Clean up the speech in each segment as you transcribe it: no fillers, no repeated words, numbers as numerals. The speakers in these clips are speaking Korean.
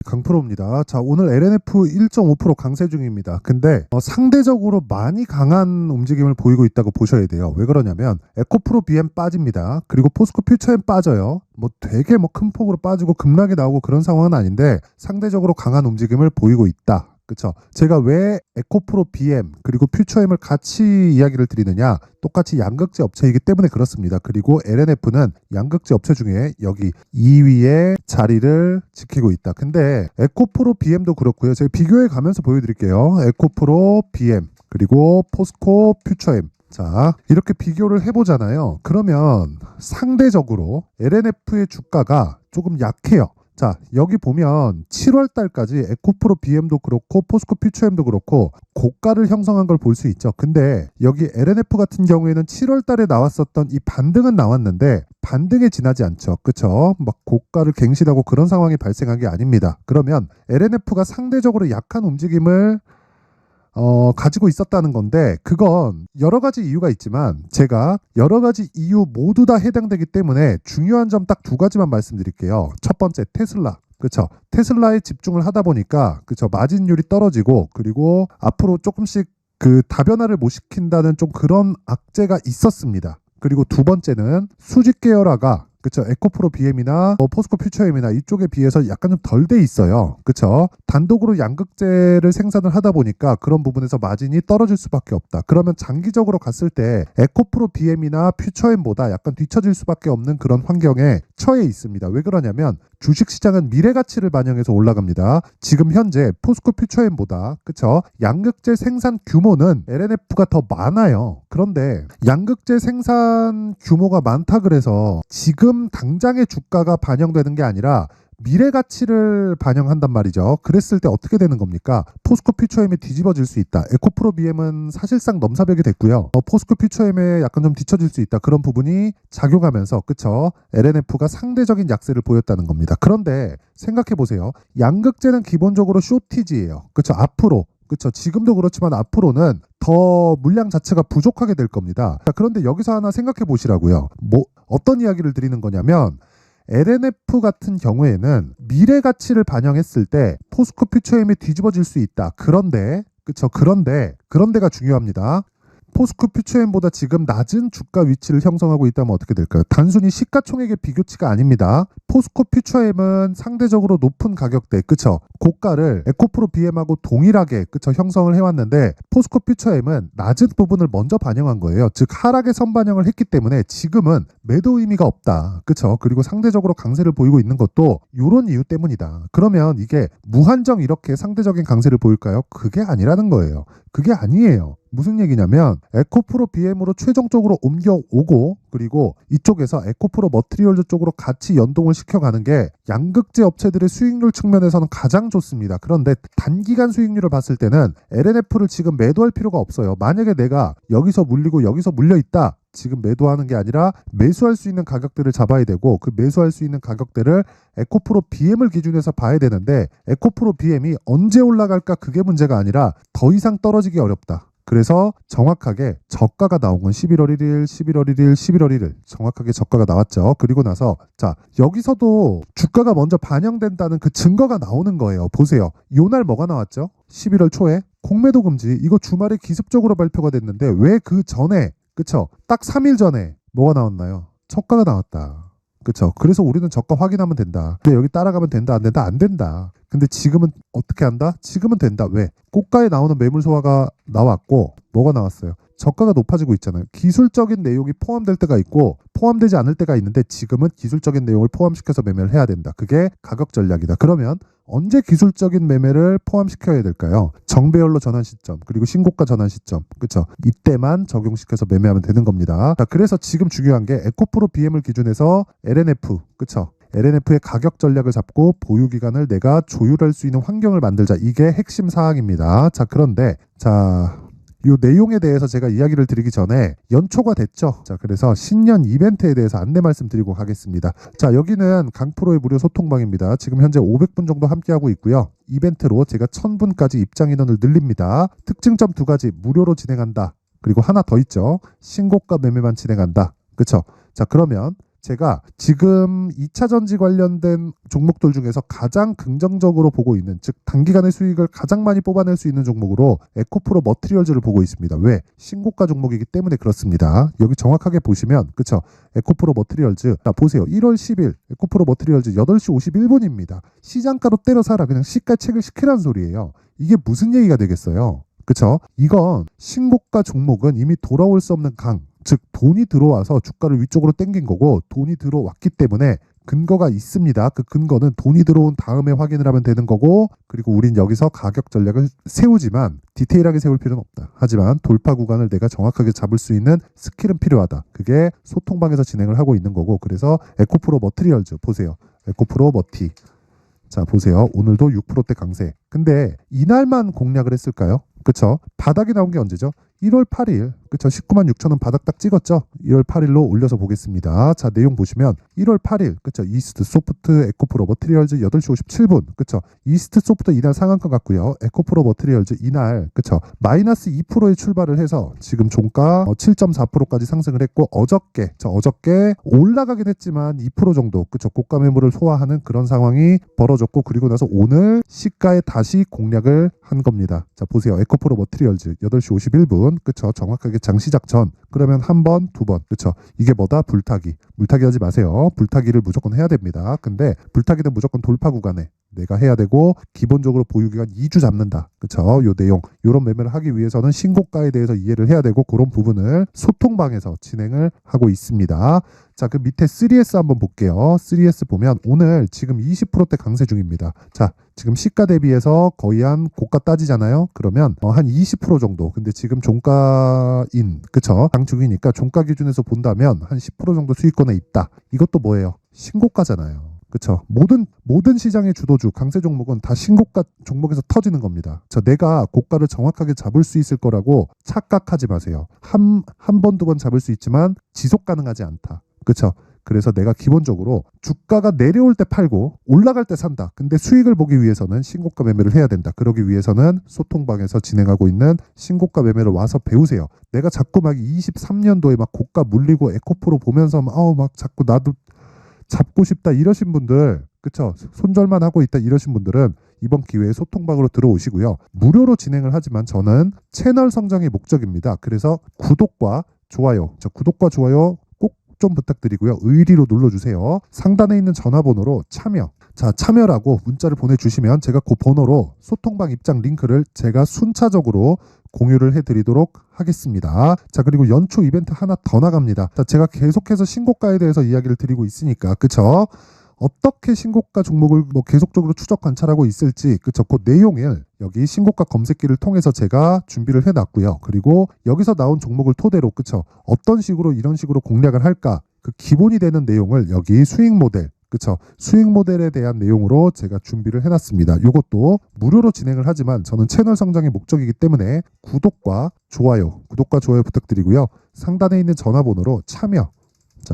강프로입니다. 자, 오늘 LNF 1.5% 강세 중입니다. 근데 상대적으로 많이 강한 움직임을 보이고 있다고 보셔야 돼요. 왜 그러냐면 에코프로 BM 빠집니다. 그리고 포스코 퓨처엠 빠져요. 되게 큰 폭으로 빠지고 급락이 나오고 그런 상황은 아닌데 상대적으로 강한 움직임을 보이고 있다. 그쵸? 제가 왜 에코프로 BM 그리고 퓨처엠을 같이 이야기를 드리느냐? 똑같이 양극재 업체이기 때문에 그렇습니다. 그리고 LNF는 양극재 업체 중에 여기 2위에 자리를 지키고 있다. 근데 에코프로 BM도 그렇고요. 제가 비교해 가면서 보여드릴게요. 에코프로 BM 그리고 포스코 퓨처엠. 자, 이렇게 비교를 해보잖아요. 그러면 상대적으로 LNF의 주가가 조금 약해요. 자, 여기 보면 7월 달까지 에코프로 BM도 그렇고 포스코 퓨처엠도 그렇고 고가를 형성한 걸 볼 수 있죠. 근데 여기 LNF 같은 경우에는 7월 달에 나왔었던 이 반등은 나왔는데 반등에 지나지 않죠. 그쵸? 고가를 갱신하고 그런 상황이 발생한 게 아닙니다. 그러면 LNF가 상대적으로 약한 움직임을 가지고 있었다는 건데 그건 여러 가지 이유가 있지만 제가 여러 가지 이유 모두 다 해당되기 때문에 중요한 점 딱 두 가지만 말씀드릴게요. 첫 번째 테슬라. 그렇죠. 테슬라에 집중을 하다 보니까 그렇죠. 마진율이 떨어지고 그리고 앞으로 조금씩 그 다변화를 못 시킨다는 좀 그런 악재가 있었습니다. 그리고 두 번째는 수직 계열화가 그쵸. 에코프로 BM이나 포스코 퓨처엠이나 이쪽에 비해서 약간 좀 덜 돼 있어요. 그쵸. 단독으로 양극재를 생산을 하다 보니까 그런 부분에서 마진이 떨어질 수밖에 없다. 그러면 장기적으로 갔을 때 에코프로 BM이나 퓨처엠보다 약간 뒤처질 수밖에 없는 그런 환경에 처해 있습니다. 왜 그러냐면 주식시장은 미래 가치를 반영해서 올라갑니다. 지금 현재 포스코 퓨처엠보다 그쵸. 양극재 생산 규모는 LNF가 더 많아요. 그런데 양극재 생산 규모가 많다 그래서 지금 당장의 주가가 반영되는 게 아니라 미래 가치를 반영한단 말이죠. 그랬을 때 어떻게 되는 겁니까? 포스코 퓨처엠이 뒤집어질 수 있다. 에코프로 BM은 사실상 넘사벽이 됐고요. 포스코 퓨처엠에 약간 좀 뒤처질 수 있다. 그런 부분이 작용하면서 그쵸? LNF가 상대적인 약세를 보였다는 겁니다. 그런데 생각해 보세요. 양극재는 기본적으로 쇼티지예요. 그쵸? 앞으로 그렇죠. 지금도 그렇지만 앞으로는 더 물량 자체가 부족하게 될 겁니다. 자, 그런데 여기서 하나 생각해 보시라고요. 어떤 이야기를 드리는 거냐면 LNF 같은 경우에는 미래 가치를 반영했을 때 포스코 퓨처엠이 뒤집어질 수 있다. 그런데 그렇죠. 그런데가 중요합니다. 포스코 퓨처엠보다 지금 낮은 주가 위치를 형성하고 있다면 어떻게 될까요? 단순히 시가총액의 비교치가 아닙니다. 포스코 퓨처엠은 상대적으로 높은 가격대, 그쵸? 고가를 에코프로 BM하고 동일하게, 그쵸? 형성을 해왔는데 포스코 퓨처엠은 낮은 부분을 먼저 반영한 거예요. 즉 하락의 선반영을 했기 때문에 지금은 매도 의미가 없다. 그쵸? 그리고 상대적으로 강세를 보이고 있는 것도 이런 이유 때문이다. 그러면 이게 무한정 이렇게 상대적인 강세를 보일까요? 그게 아니라는 거예요. 그게 아니에요. 무슨 얘기냐면 에코프로 BM으로 최종적으로 옮겨오고 그리고 이쪽에서 에코프로 머티리얼즈 쪽으로 같이 연동을 시켜가는 게 양극재 업체들의 수익률 측면에서는 가장 좋습니다. 그런데 단기간 수익률을 봤을 때는 LNF를 지금 매도할 필요가 없어요. 만약에 내가 여기서 물리고 여기서 물려있다. 지금 매도하는 게 아니라 매수할 수 있는 가격대를 잡아야 되고 그 매수할 수 있는 가격대를 에코프로 BM을 기준해서 봐야 되는데 에코프로 BM이 언제 올라갈까 그게 문제가 아니라 더 이상 떨어지기 어렵다. 그래서 정확하게 저가가 나온 건 11월 1일, 11월 1일, 11월 1일 정확하게 저가가 나왔죠. 그리고 나서 자 여기서도 주가가 먼저 반영된다는 그 증거가 나오는 거예요. 보세요. 요날 뭐가 나왔죠? 11월 초에 공매도 금지 이거 주말에 기습적으로 발표가 됐는데 왜 그 전에 그쵸? 딱 3일 전에 뭐가 나왔나요? 저가가 나왔다. 그쵸? 그래서 우리는 저가 확인하면 된다. 근데 여기 따라가면 된다, 안 된다, 안 된다. 근데 지금은 어떻게 한다? 지금은 된다. 왜? 고가에 나오는 매물 소화가 나왔고 뭐가 나왔어요? 저가가 높아지고 있잖아요. 기술적인 내용이 포함될 때가 있고 포함되지 않을 때가 있는데 지금은 기술적인 내용을 포함시켜서 매매를 해야 된다. 그게 가격 전략이다. 그러면 언제 기술적인 매매를 포함시켜야 될까요? 정배열로 전환 시점 그리고 신고가 전환 시점 그렇죠? 이때만 적용시켜서 매매하면 되는 겁니다. 자, 그래서 지금 중요한 게 에코프로 BM을 기준해서 LNF 그렇죠? LNF의 가격 전략을 잡고 보유 기간을 내가 조율할 수 있는 환경을 만들자. 이게 핵심 사항입니다. 자, 그런데 이 내용에 대해서 제가 이야기를 드리기 전에 연초가 됐죠. 자, 그래서 신년 이벤트에 대해서 안내 말씀드리고 가겠습니다. 자, 여기는 강프로의 무료 소통방입니다. 지금 현재 500분 정도 함께하고 있고요. 이벤트로 제가 1000분까지 입장 인원을 늘립니다. 특징점 두 가지 무료로 진행한다. 그리고 하나 더 있죠. 신고가 매매만 진행한다. 그쵸? 자, 그러면 제가 지금 2차 전지 관련된 종목들 중에서 가장 긍정적으로 보고 있는, 즉 단기간의 수익을 가장 많이 뽑아낼 수 있는 종목으로 에코프로 머티리얼즈를 보고 있습니다. 왜? 신고가 종목이기 때문에 그렇습니다. 여기 정확하게 보시면 그쵸? 에코프로 머티리얼즈, 자 보세요. 1월 10일 에코프로 머티리얼즈 8시 51분입니다. 시장가로 때려 사라, 그냥 시가 체크를 시키라는 소리예요. 이게 무슨 얘기가 되겠어요? 그쵸? 이건 신고가 종목은 이미 돌아올 수 없는 강, 즉 돈이 들어와서 주가를 위쪽으로 당긴 거고, 돈이 들어왔기 때문에 근거가 있습니다. 그 근거는 돈이 들어온 다음에 확인을 하면 되는 거고, 그리고 우린 여기서 가격 전략을 세우지만 디테일하게 세울 필요는 없다. 하지만 돌파 구간을 내가 정확하게 잡을 수 있는 스킬은 필요하다. 그게 소통방에서 진행을 하고 있는 거고, 그래서 에코프로 머티리얼즈 보세요. 에코프로 머티, 자 보세요. 오늘도 6%대 강세. 근데 이날만 공략을 했을까요? 그쵸? 바닥이 나온 게 언제죠? 1월 8일. 그쵸? 19만 6천 원 바닥 딱 찍었죠? 1월 8일로 올려서 보겠습니다. 자, 내용 보시면 1월 8일. 그쵸? 이스트 소프트 에코프로 머티리얼즈 8시 57분. 그쵸? 이스트 소프트 이날 상한가 같고요. 에코프로 머티리얼즈 이날. 그쵸? 마이너스 2%의 출발을 해서 지금 종가 7.4%까지 상승을 했고, 어저께 올라가긴 했지만 2% 정도. 그쵸? 고가 매물을 소화하는 그런 상황이 벌어졌고, 그리고 나서 오늘 시가에 다시 공략을 한 겁니다. 자, 보세요. 에코프로 머티리얼즈 8시 51분. 그쵸? 정확하게 장시작 전. 그러면 한 번, 두 번. 그쵸? 이게 뭐다? 불타기. 물타기 하지 마세요. 불타기를 무조건 해야 됩니다. 근데 불타기는 무조건 돌파 구간에 내가 해야 되고, 기본적으로 보유기간 2주 잡는다. 그쵸? 요 내용, 요런 매매를 하기 위해서는 신고가에 대해서 이해를 해야 되고, 그런 부분을 소통방에서 진행을 하고 있습니다. 자, 그 밑에 3S 한번 볼게요. 3S 보면 오늘 지금 20%대 강세 중입니다. 자, 지금 시가 대비해서 거의 한 고가 따지잖아요. 그러면 한 20% 정도. 근데 지금 종가인, 그쵸? 당 중이니까 종가 기준에서 본다면 한 10% 정도 수익권에 있다. 이것도 뭐예요? 신고가잖아요. 그쵸? 모든 시장의 주도주, 강세 종목은 다 신고가 종목에서 터지는 겁니다. 내가 고가를 정확하게 잡을 수 있을 거라고 착각하지 마세요. 한 번, 두 번 잡을 수 있지만 지속 가능하지 않다. 그쵸? 그래서 내가 기본적으로 주가가 내려올 때 팔고 올라갈 때 산다. 근데 수익을 보기 위해서는 신고가 매매를 해야 된다. 그러기 위해서는 소통방에서 진행하고 있는 신고가 매매를 와서 배우세요. 내가 자꾸 막 23년도에 막 고가 물리고 에코프로 보면서 막 자꾸 나도 잡고 싶다 이러신 분들, 그쵸? 손절만 하고 있다 이러신 분들은 이번 기회에 소통방으로 들어오시고요. 무료로 진행을 하지만 저는 채널 성장이 목적입니다. 그래서 구독과 좋아요, 꼭 좀 부탁드리고요. 의리로 눌러주세요. 상단에 있는 전화번호로 참여라고 문자를 보내주시면 제가 그 번호로 소통방 입장 링크를 제가 순차적으로 공유를 해드리도록 하겠습니다. 자, 그리고 연초 이벤트 하나 더 나갑니다. 자, 제가 계속해서 신고가에 대해서 이야기를 드리고 있으니까, 그쵸? 어떻게 신고가 종목을 계속적으로 추적 관찰하고 있을지, 그쵸? 그 내용을 여기 신고가 검색기를 통해서 제가 준비를 해놨고요. 그리고 여기서 나온 종목을 토대로, 그쵸? 어떤 식으로 이런 식으로 공략을 할까? 그 기본이 되는 내용을 여기 수익 모델, 그쵸? 수익 모델에 대한 내용으로 제가 준비를 해놨습니다. 이것도 무료로 진행을 하지만 저는 채널 성장의 목적이기 때문에 구독과 좋아요 부탁드리고요. 상단에 있는 전화번호로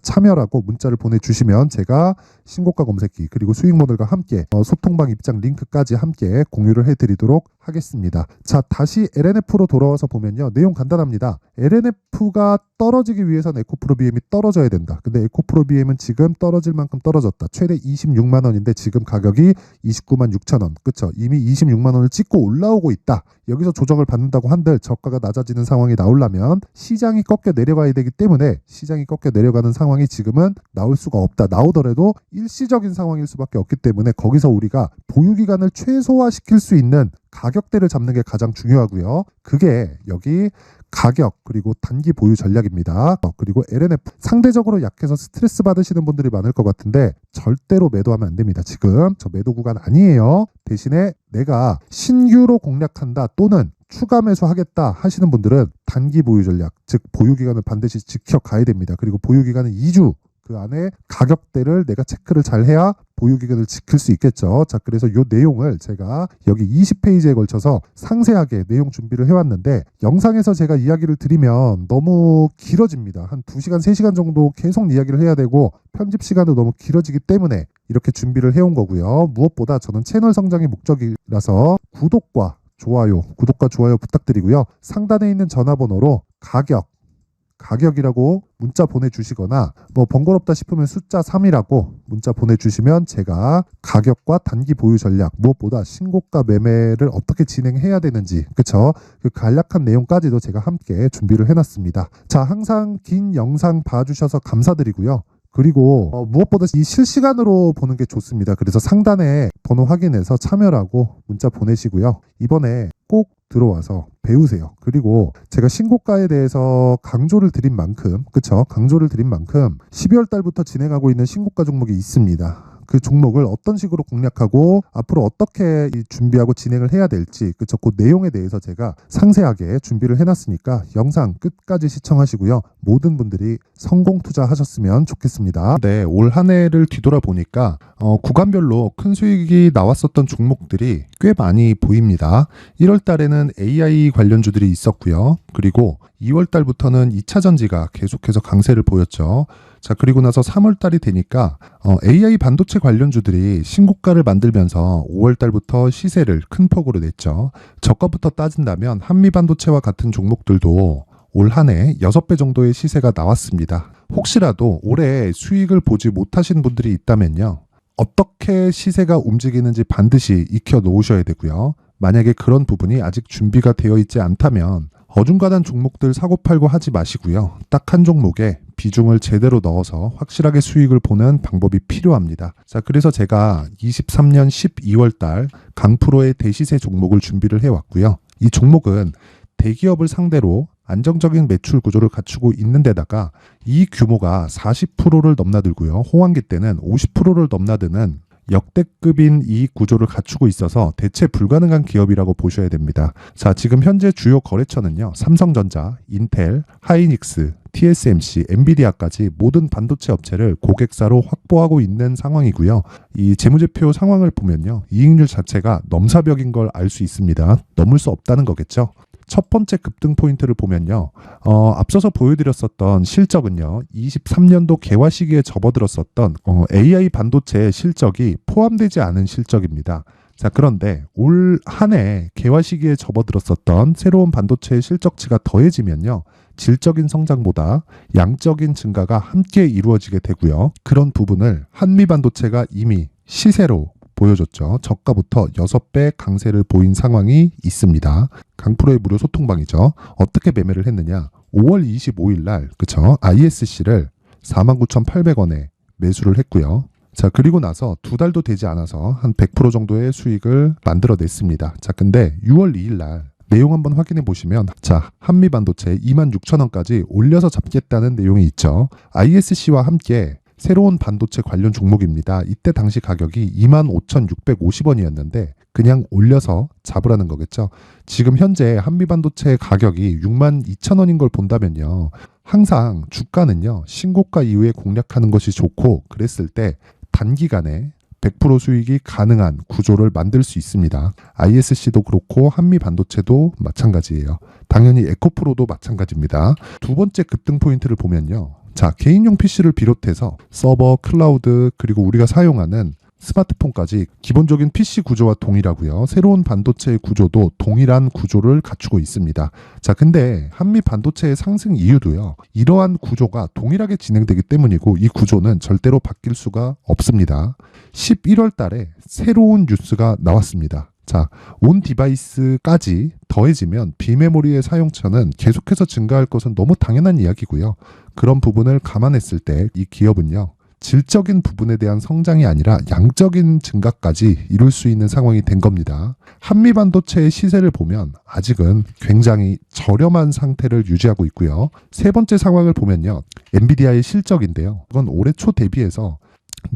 참여라고 문자를 보내주시면 제가 신고가 검색기 그리고 수익 모델과 함께 소통방 입장 링크까지 함께 공유를 해드리도록 하겠습니다. 자, 다시 LNF로 돌아와서 보면요. 내용 간단합니다. LNF가 떨어지기 위해서는 에코프로 BM이 떨어져야 된다. 근데 에코프로 BM은 지금 떨어질 만큼 떨어졌다. 최대 26만 원인데 지금 가격이 29만 6천 원. 그쵸? 이미 26만 원을 찍고 올라오고 있다. 여기서 조정을 받는다고 한들 저가가 낮아지는 상황이 나오려면 시장이 꺾여 내려가야 되기 때문에, 시장이 꺾여 내려가는 상황이 지금은 나올 수가 없다. 나오더라도 일시적인 상황일 수밖에 없기 때문에 거기서 우리가 보유기간을 최소화시킬 수 있는 가격대를 잡는 게 가장 중요하고요. 그게 여기 가격 그리고 단기 보유 전략입니다. 그리고 LNF 상대적으로 약해서 스트레스 받으시는 분들이 많을 것 같은데 절대로 매도하면 안 됩니다. 지금 저 매도 구간 아니에요. 대신에 내가 신규로 공략한다 또는 추가 매수하겠다 하시는 분들은 단기 보유 전략, 즉 보유기간을 반드시 지켜가야 됩니다. 그리고 보유기간은 2주, 그 안에 가격대를 내가 체크를 잘 해야 보유기간을 지킬 수 있겠죠. 자, 그래서 이 내용을 제가 여기 20페이지에 걸쳐서 상세하게 내용 준비를 해왔는데, 영상에서 제가 이야기를 드리면 너무 길어집니다. 한 2시간, 3시간 정도 계속 이야기를 해야 되고 편집 시간도 너무 길어지기 때문에 이렇게 준비를 해온 거고요. 무엇보다 저는 채널 성장이 목적이라서 구독과 좋아요 부탁드리고요. 상단에 있는 전화번호로 가격 가격이라고 문자 보내주시거나 뭐 번거롭다 싶으면 숫자 3이라고 문자 보내주시면 제가 가격과 단기 보유 전략, 무엇보다 신고가 매매를 어떻게 진행해야 되는지, 그쵸? 그 간략한 내용까지도 제가 함께 준비를 해놨습니다. 자, 항상 긴 영상 봐주셔서 감사드리고요. 그리고 무엇보다 이 실시간으로 보는 게 좋습니다. 그래서 상단에 번호 확인해서 참여라고 문자 보내시고요. 이번에 꼭 들어와서 배우세요. 그리고 제가 신고가에 대해서 강조를 드린 만큼, 그쵸? 강조를 드린 만큼 12월 달부터 진행하고 있는 신고가 종목이 있습니다. 그 종목을 어떤 식으로 공략하고 앞으로 어떻게 준비하고 진행을 해야 될지, 그쵸? 그 내용에 대해서 제가 상세하게 준비를 해놨으니까 영상 끝까지 시청하시고요. 모든 분들이 성공 투자하셨으면 좋겠습니다. 네, 올 한 해를 뒤돌아보니까 구간별로 큰 수익이 나왔었던 종목들이 꽤 많이 보입니다. 1월 달에는 AI 관련주들이 있었고요. 그리고 2월 달부터는 2차 전지가 계속해서 강세를 보였죠. 자, 그리고 나서 3월 달이 되니까 AI 반도체 관련주들이 신고가를 만들면서 5월 달부터 시세를 큰 폭으로 냈죠. 저가부터 따진다면 한미 반도체와 같은 종목들도 올 한 해 6배 정도의 시세가 나왔습니다. 혹시라도 올해 수익을 보지 못하신 분들이 있다면요, 어떻게 시세가 움직이는지 반드시 익혀 놓으셔야 되고요. 만약에 그런 부분이 아직 준비가 되어 있지 않다면 어중간한 종목들 사고팔고 하지 마시고요. 딱 한 종목에 비중을 제대로 넣어서 확실하게 수익을 보는 방법이 필요합니다. 자, 그래서 제가 23년 12월 달 강프로의 대시세 종목을 준비를 해왔고요. 이 종목은 대기업을 상대로 안정적인 매출 구조를 갖추고 있는 데다가 이 규모가 40%를 넘나들고요. 호황기 때는 50%를 넘나드는 역대급인 이익 구조를 갖추고 있어서 대체 불가능한 기업이라고 보셔야 됩니다. 자, 지금 현재 주요 거래처는요, 삼성전자, 인텔, 하이닉스, TSMC, 엔비디아까지 모든 반도체 업체를 고객사로 확보하고 있는 상황이고요. 이 재무제표 상황을 보면요, 이익률 자체가 넘사벽인 걸 알 수 있습니다. 넘을 수 없다는 거겠죠. 첫 번째 급등 포인트를 보면요, 앞서서 보여드렸었던 실적은요, 23년도 개화 시기에 접어들었었던 AI 반도체의 실적이 포함되지 않은 실적입니다. 자, 그런데 올 한 해 개화 시기에 접어들었었던 새로운 반도체의 실적치가 더해지면요, 질적인 성장보다 양적인 증가가 함께 이루어지게 되고요. 그런 부분을 한미 반도체가 이미 시세로 보여줬죠. 저가부터 6배 강세를 보인 상황이 있습니다. 강프로의 무료 소통방이죠. 어떻게 매매를 했느냐? 5월 25일 날, 그쵸? ISC를 49,800원에 매수를 했고요. 자, 그리고 나서 2달도 되지 않아서 한 100% 정도의 수익을 만들어냈습니다. 자, 근데 6월 2일 날 내용 한번 확인해 보시면, 자, 한미 반도체 26,000원까지 올려서 잡겠다는 내용이 있죠. ISC와 함께 새로운 반도체 관련 종목입니다. 이때 당시 가격이 25,650원이었는데 그냥 올려서 잡으라는 거겠죠. 지금 현재 한미 반도체 가격이 62,000원인 걸 본다면요, 항상 주가는요, 신고가 이후에 공략하는 것이 좋고, 그랬을 때 단기간에 100% 수익이 가능한 구조를 만들 수 있습니다. ISC도 그렇고 한미 반도체도 마찬가지예요. 당연히 에코프로도 마찬가지입니다. 두 번째 급등 포인트를 보면요, 자, 개인용 PC를 비롯해서 서버, 클라우드, 그리고 우리가 사용하는 스마트폰까지 기본적인 PC 구조와 동일하고요. 새로운 반도체의 구조도 동일한 구조를 갖추고 있습니다. 자, 근데 한미 반도체의 상승 이유도요, 이러한 구조가 동일하게 진행되기 때문이고, 이 구조는 절대로 바뀔 수가 없습니다. 11월 달에 새로운 뉴스가 나왔습니다. 자, 온 디바이스까지 더해지면 비메모리의 사용처는 계속해서 증가할 것은 너무 당연한 이야기고요. 그런 부분을 감안했을 때 이 기업은요, 질적인 부분에 대한 성장이 아니라 양적인 증가까지 이룰 수 있는 상황이 된 겁니다. 한미 반도체의 시세를 보면 아직은 굉장히 저렴한 상태를 유지하고 있고요. 세 번째 상황을 보면요, 엔비디아의 실적인데요, 이건 올해 초 대비해서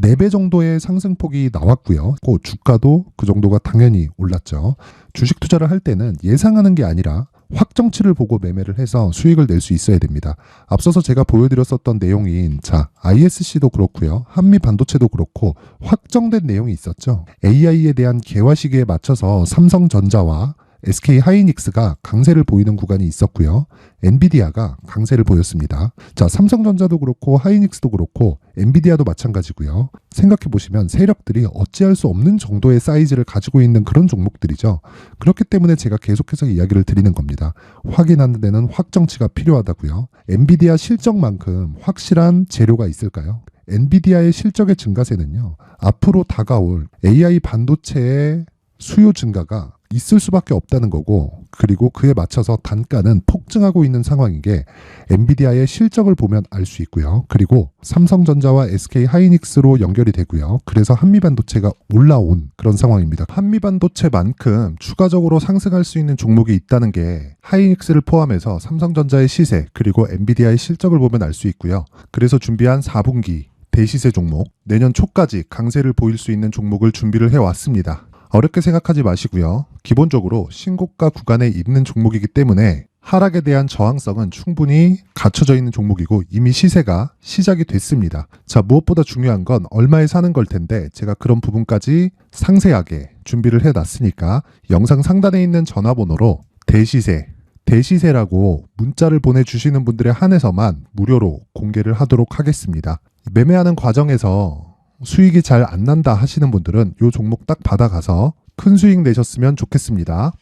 4배 정도의 상승폭이 나왔고요. 그 주가도 그 정도가 당연히 올랐죠. 주식 투자를 할 때는 예상하는 게 아니라 확정치를 보고 매매를 해서 수익을 낼 수 있어야 됩니다. 앞서서 제가 보여드렸었던 내용인, 자, ISC도 그렇고요, 한미 반도체도 그렇고 확정된 내용이 있었죠. AI에 대한 개화 시기에 맞춰서 삼성전자와 SK 하이닉스가 강세를 보이는 구간이 있었고요. 엔비디아가 강세를 보였습니다. 자, 삼성전자도 그렇고 하이닉스도 그렇고 엔비디아도 마찬가지고요. 생각해 보시면 세력들이 어찌할 수 없는 정도의 사이즈를 가지고 있는 그런 종목들이죠. 그렇기 때문에 제가 계속해서 이야기를 드리는 겁니다. 확인하는 데는 확정치가 필요하다고요. 엔비디아 실적만큼 확실한 재료가 있을까요? 엔비디아의 실적의 증가세는요, 앞으로 다가올 AI 반도체의 수요 증가가 있을 수밖에 없다는 거고, 그리고 그에 맞춰서 단가는 폭증하고 있는 상황인 게 엔비디아의 실적을 보면 알 수 있고요. 그리고 삼성전자와 SK 하이닉스로 연결이 되고요. 그래서 한미반도체가 올라온 그런 상황입니다. 한미반도체만큼 추가적으로 상승할 수 있는 종목이 있다는 게 하이닉스를 포함해서 삼성전자의 시세 그리고 엔비디아의 실적을 보면 알 수 있고요. 그래서 준비한 4분기 대시세 종목, 내년 초까지 강세를 보일 수 있는 종목을 준비를 해왔습니다. 어렵게 생각하지 마시고요. 기본적으로 신고가 구간에 있는 종목이기 때문에 하락에 대한 저항성은 충분히 갖춰져 있는 종목이고 이미 시세가 시작이 됐습니다. 자, 무엇보다 중요한 건 얼마에 사는 걸 텐데 제가 그런 부분까지 상세하게 준비를 해놨으니까 영상 상단에 있는 전화번호로 대시세라고 문자를 보내주시는 분들에 한해서만 무료로 공개를 하도록 하겠습니다. 매매하는 과정에서 수익이 잘 안 난다 하시는 분들은 이 종목 딱 받아가서 큰 수익 내셨으면 좋겠습니다.